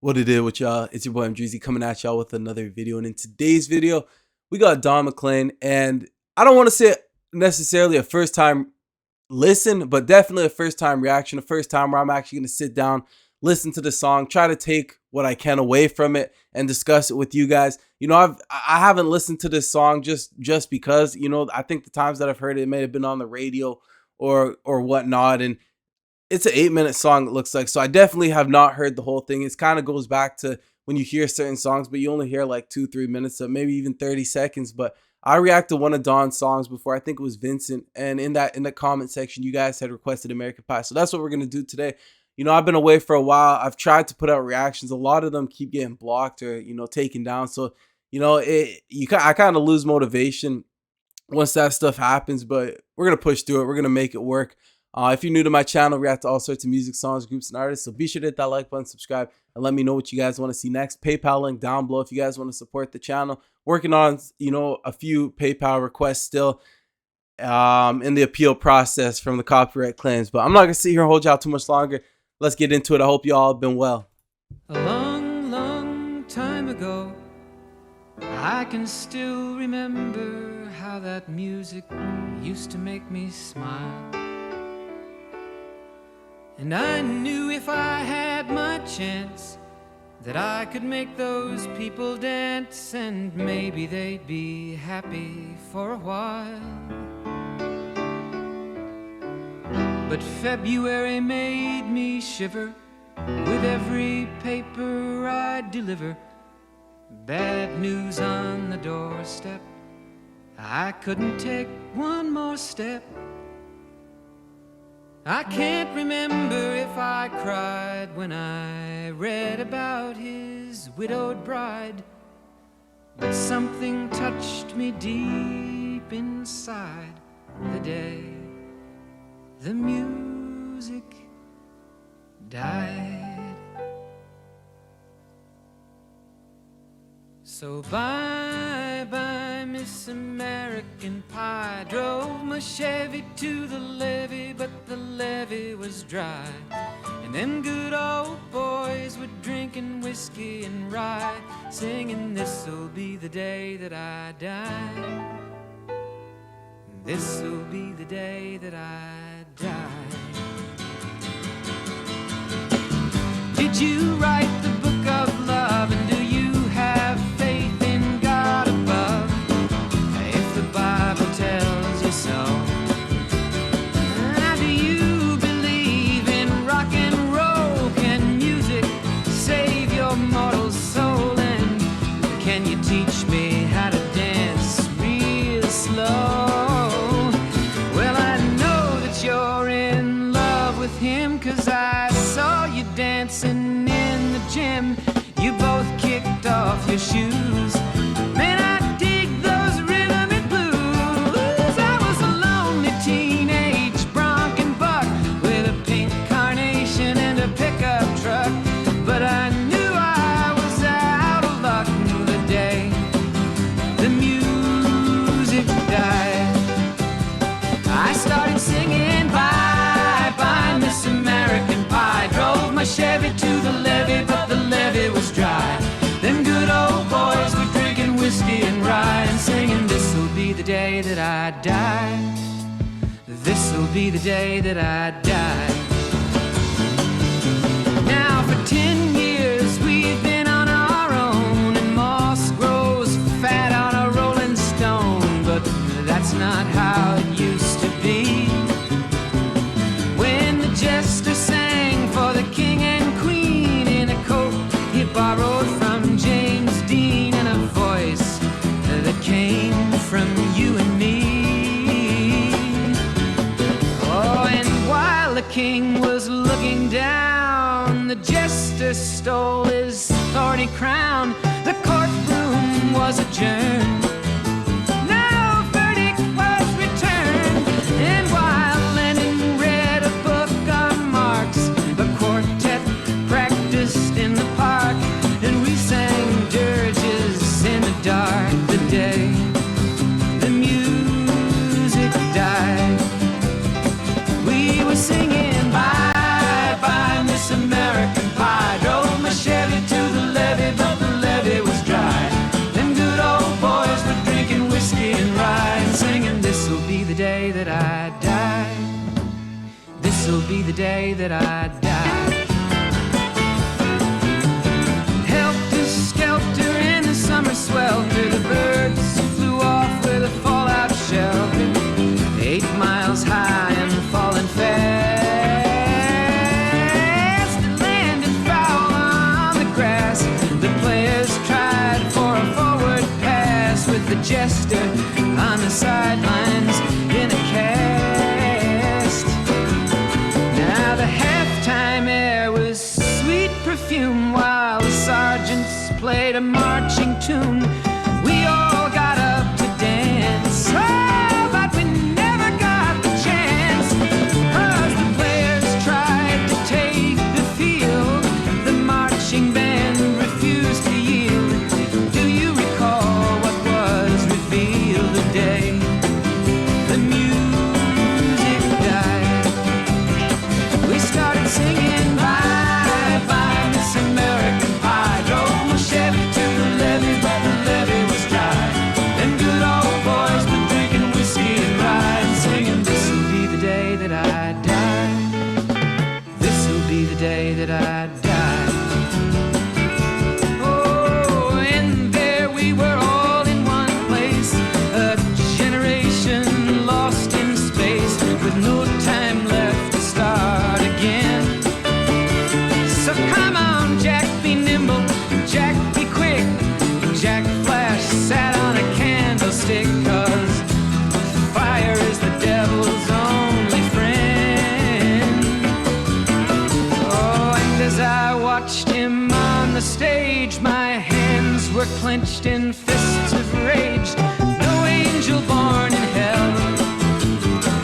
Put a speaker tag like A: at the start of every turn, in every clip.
A: What it is with y'all? It's your boy MDreezy coming at y'all with another video. And in today's video, we got Don McLean. And I don't want to say necessarily a first time listen, but definitely a first time reaction, a first time where I'm actually going to sit down, listen to the song, try to take what I can away from it and discuss it with you guys. You know, I haven't listened to this song just because, you know, I think the times that I've heard it, it may have been on the radio or whatnot. And it's an 8-minute song, it looks like. So I definitely have not heard the whole thing. It kind of goes back to when you hear certain songs, but you only hear like 2-3 minutes, so maybe even 30 seconds. But I reacted to one of Don's songs before. I think it was Vincent. And in the comment section, you guys had requested American Pie. So that's what we're going to do today. You know, I've been away for a while. I've tried to put out reactions. A lot of them keep getting blocked or, you know, taken down. So, you know, I kind of lose motivation once that stuff happens, but we're going to push through it. We're going to make it work. If you're new to my channel, react to all sorts of music, songs, groups, and artists. So be sure to hit that like button, subscribe, and let me know what you guys want to see next. PayPal link down below if you guys want to support the channel. Working on, you know, a few PayPal requests still in the appeal process from the copyright claims. But I'm not going to sit here and hold y'all too much longer. Let's get into it. I hope you all have been well.
B: A long, long time ago, I can still remember how that music used to make me smile. And I knew if I had my chance that I could make those people dance, and maybe they'd be happy for a while. But February made me shiver with every paper I deliver. Bad news on the doorstep, I couldn't take one more step. I can't remember if I cried when I read about his widowed bride, but something touched me deep inside the day the music died. So bye-bye, Miss American Pie. Drove my Chevy to the levee, but the levee was dry. And them good old boys were drinking whiskey and rye, singing, this'll be the day that I die. This'll be the day that I die. Did you write the book of love, and do you have faith in God above? If the Bible tells you so. Do you believe in rock and roll? Can music save your mortal soul? And can you teach me how to dance real slow? Well, I know that you're in love with him, 'cause I saw you dancing in the gym. You both kicked off your shoes. Man, I dig those rhythm and blues. I was a lonely teenage bronc and buck with a pink carnation and a pickup truck, but I knew I was out of luck the day the music died. I started singing bye-bye, Miss American Pie. Drove my Chevy to the levee, but the levee was dry. Them good old boys were drinking whiskey and rye, and singing, this'll be the day that I die. This'll be the day that I die. Now for 10 years we've been on our own, and moss grows fat on a rolling stone, but that's not how it used to be. When the jester sang for the king and queen in a coat he borrowed from James Dean, and a voice that came from you and me. Oh, and while the king was looking down, the jester stole his thorny crown. The courtroom was adjourned. No verdict was returned. And while Lennon read a book on Marx, the quartet practiced in the park, and we sang dirges in the dark the day the music died. We were singing bye-bye, Miss American Pie. Drove my Chevy to day that I die. Helter-skelter in the summer swelter, the birds flew off with a fallout shelter, 8 miles high and falling fast. It landed foul on the grass. The players tried for a forward pass with the jester on the sidelines in a cast. Now the halftime air was sweet perfume while the sergeants played a marching tune. We all got up to dance, oh, but we never got the chance, 'cause the players tried to take the field. The marching band refused to yield. Do you recall what was revealed the day the music died? We started singing bye bye Miss American Pie. Drove my Chevy to the levee, but the levee was dry. Them good old boys were drinking whiskey and rye and singing, this'll be the day that I die. This'll be the day that I die. Oh, and there we were all in one place, a generation lost in space with no time left to start again. So come on, Jack, be nimble, Jack, be quick. Jack Flash sat on a candlestick, 'cause fire is the devil's only friend. Oh, and as I watched him on the stage, my hands were clenched in fists of rage. No angel born in hell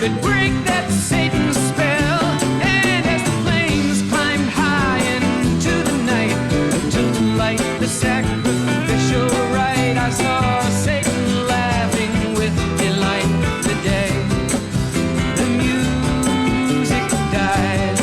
B: could break that Satan's spell. And as the flames climbed high into the night to light the sacrificial rite, I saw Satan laughing with delight the day the music died.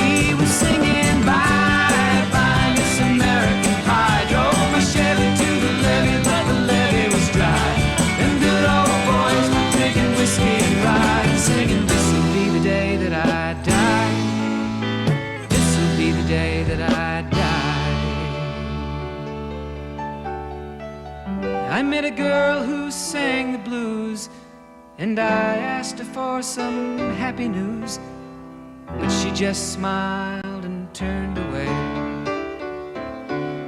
B: He was singing bye bye Miss American Pie. Drove my Chevy to the levee, but the levee was dry. Them good old boys were drinking whiskey and rye and singing, this'll be the day that I die. This'll be the day that I die. I met a girl who sang the blues, and I asked her for some happy news, but she just smiled and turned away.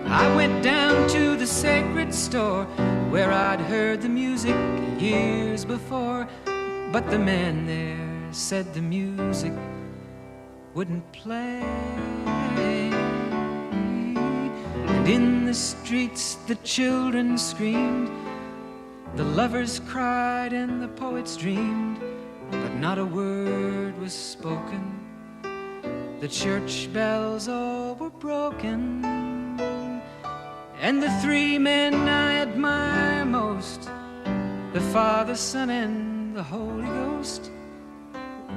B: I went down to the sacred store where I'd heard the music years before, but the man there said the music wouldn't play. And in the streets the children screamed, the lovers cried and the poets dreamed, but not a word was spoken. The church bells all were broken. And the 3 men I admire most, the Father, Son, and the Holy Ghost,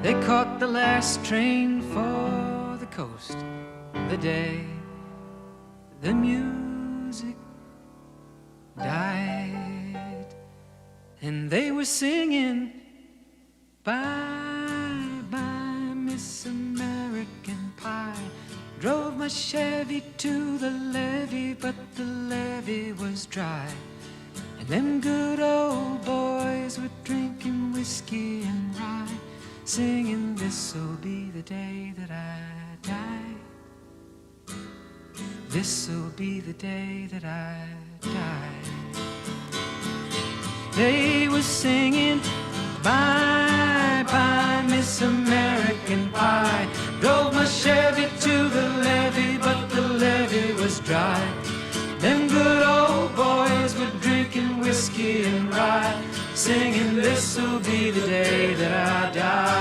B: they caught the last train for the coast the day the music died. And they were singing bye bye Miss American Pie. Drove my Chevy to the levee, but the levee was dry. And them good old boys were drinking whiskey and rye, singing, this'll be the day that I die. This'll be the day that I die. They were singing bye bye Miss American Pie. Drove my Chevy to the levee, but the levee was dry. Them good old boys were drinking whiskey and rye, singing, this'll be the day that I die.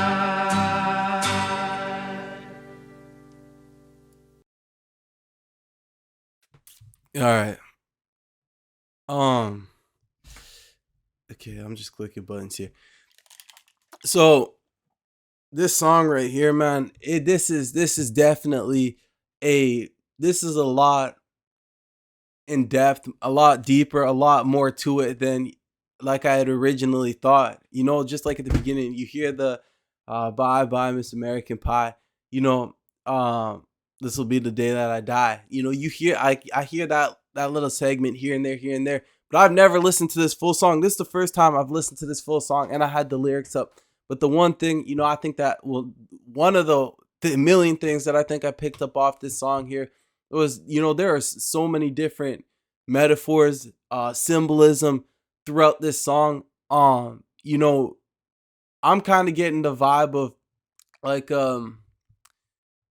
A: All right. Okay, I'm just clicking buttons here. So this song right here, man, this is definitely this is a lot in depth, a lot deeper, a lot more to it than like I had originally thought. You know, just like at the beginning, you hear the Bye bye, Miss American Pie. You know, this will be the day that I die. You know, I hear that little segment here and there, but I've never listened to this full song. This is the first time I've listened to this full song, and I had the lyrics up. But the one thing, I think that one of the million things that I think I picked up off this song here was, there are so many different metaphors, symbolism throughout this song. You know, I'm kind of getting the vibe of like the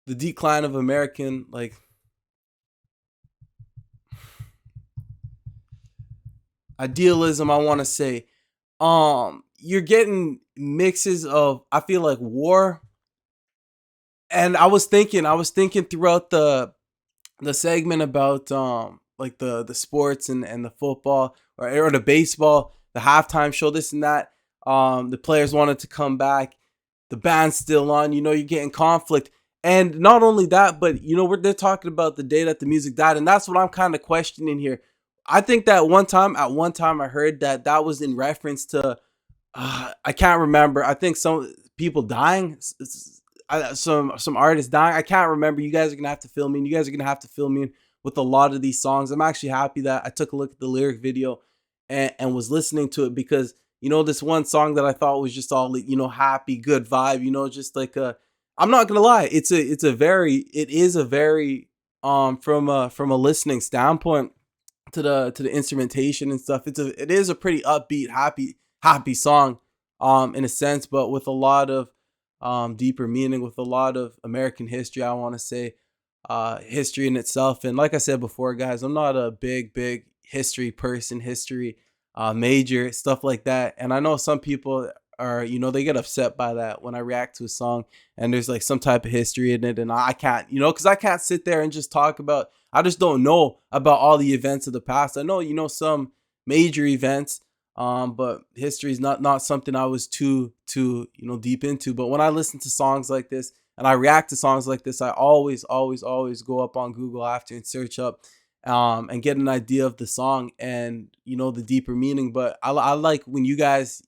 A: decline of American like idealism, I want to say. You're getting mixes of, I feel like, war. And I was thinking throughout the segment about like the sports and the football, or the baseball, the halftime show, this and that. The players wanted to come back. The band's still on. You're getting conflict. And not only that, but they're talking about the day that the music died, and that's what I'm kind of questioning here. I think that at one time I heard that was in reference to, I can't remember. I think some people dying, some artists dying. I can't remember. You guys are gonna have to fill me in. You guys are gonna have to fill me in with a lot of these songs. I'm actually happy that I took a look at the lyric video and was listening to it, because this one song that I thought was just all happy, good vibe. Just like a. I'm not gonna lie. It is a very from a listening standpoint to the instrumentation and stuff. It is a pretty upbeat, happy song, in a sense, but with a lot of deeper meaning, with a lot of American history, I want to say, history in itself. And like I said before, guys, I'm not a big history person, history major, stuff like that. And I know some people are, they get upset by that when I react to a song and there's like some type of history in it, and I can't, because I can't sit there and just talk about. I just don't know about all the events of the past. I know, some major events, but history is not something I was too deep into. But when I listen to songs like this and I react to songs like this, I always go up on Google after and search up and get an idea of the song and the deeper meaning. But I like when you guys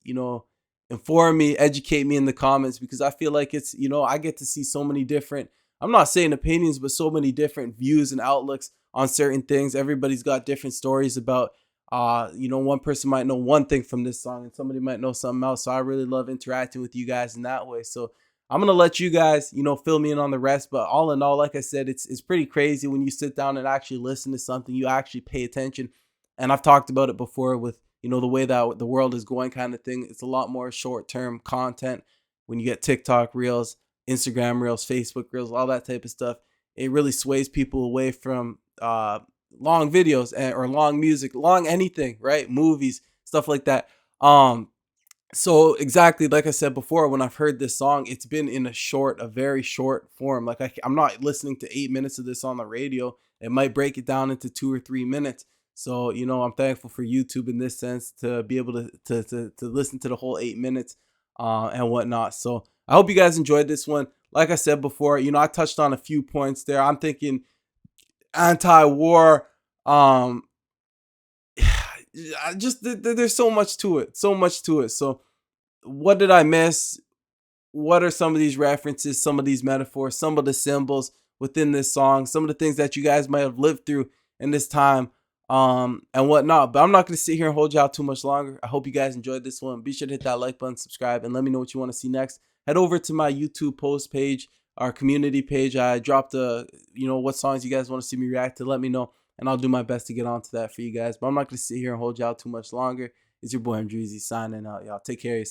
A: inform me, educate me in the comments, because I feel like it's I get to see so many different, I'm not saying opinions, but so many different views and outlooks on certain things. Everybody's got different stories about, one person might know one thing from this song and somebody might know something else. So I really love interacting with you guys in that way. So I'm going to let you guys, fill me in on the rest. But all in all, like I said, it's pretty crazy when you sit down and actually listen to something, you actually pay attention. And I've talked about it before with, the way that the world is going kind of thing. It's a lot more short-term content when you get TikTok reels, Instagram reels, Facebook reels, all that type of stuff. It really sways people away from long videos or long music, long anything, right? Movies, stuff like that. So exactly like I said before, when I've heard this song, it's been in a very short form. Like I'm not listening to 8 minutes of this on the radio. It might break it down into 2 or 3 minutes. So, I'm thankful for YouTube in this sense to be able to listen to the whole 8 minutes and whatnot. So I hope you guys enjoyed this one. Like I said before, I touched on a few points there. I'm thinking anti-war. There's so much to it. So what did I miss? What are some of these references, some of these metaphors, some of the symbols within this song, some of the things that you guys might have lived through in this time, and whatnot. But I'm not going to sit here and hold you out too much longer. I hope you guys enjoyed this one. Be sure to hit that like button, subscribe, and let me know what you want to see next. Head over to my YouTube post page, our community page. I dropped what songs you guys want to see me react to. Let me know, and I'll do my best to get onto that for you guys. But I'm not going to sit here and hold you out too much longer. It's your boy, Dreezy, signing out, y'all. Take care of yourself.